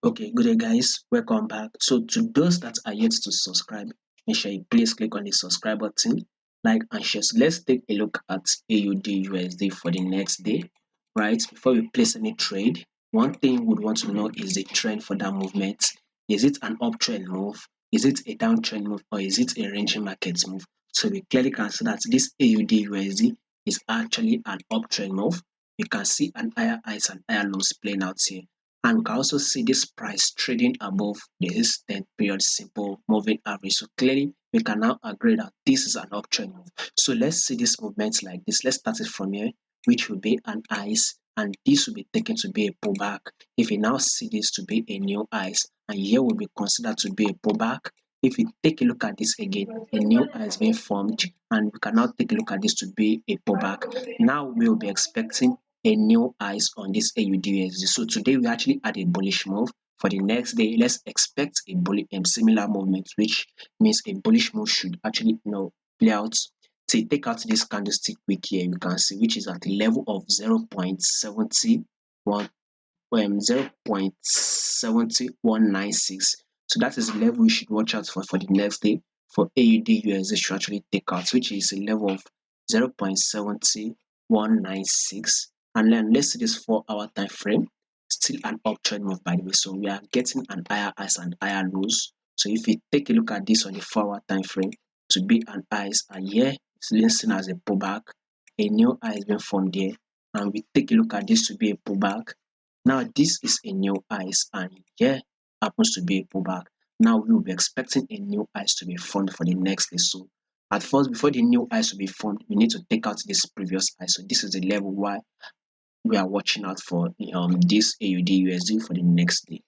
Okay, good day guys, welcome back. So to those that are yet to subscribe, make sure you please click on the subscribe button, like and share. So let's take a look at AUD USD for the next day, right? Before we place any trade, one thing we would want to know is the trend for that movement. Is it an uptrend move? Is it a downtrend move? Or is it a ranging market move? So we clearly can see that this AUD USD is actually an uptrend move. You can see an higher highs and higher lows playing out here. And we can also see this price trading above this 10 period simple moving average. So clearly we can now agree that this is an uptrend move. So let's see this movement like this. Let's start it from here, which will be an ice, and this will be taken to be a pullback. If you now see this to be a new ice, and here will be considered to be a pullback. If you take a look at this again, a new ice being formed, and we can now take a look at this to be a pullback. Now we will be expecting a new highs on this AUDUSD. So today we actually had a bullish move. For the next day, let's expect a similar movement, which means a bullish move should actually play out. So take out this candlestick wick here, you can see, which is at the level of 0.71 0.70196. So that is the level we should watch out for the next day for AUD USD should actually take out, which is a level of 0.70196. And then let's see this 4-hour time frame. Still an uptrend move, by the way. So we are getting an higher highs and higher lows. So if you take a look at this on the 4-hour time frame to be an highs, and here it's being seen as a pullback, a new high is being formed there, and we take a look at this to be a pullback. Now this is a new highs, and here happens to be a pullback. Now we will be expecting a new highs to be formed for the next day. So at first, before the new highs to be formed, we need to take out this previous high. So this is the level why we are watching out for this AUD USD for the next day.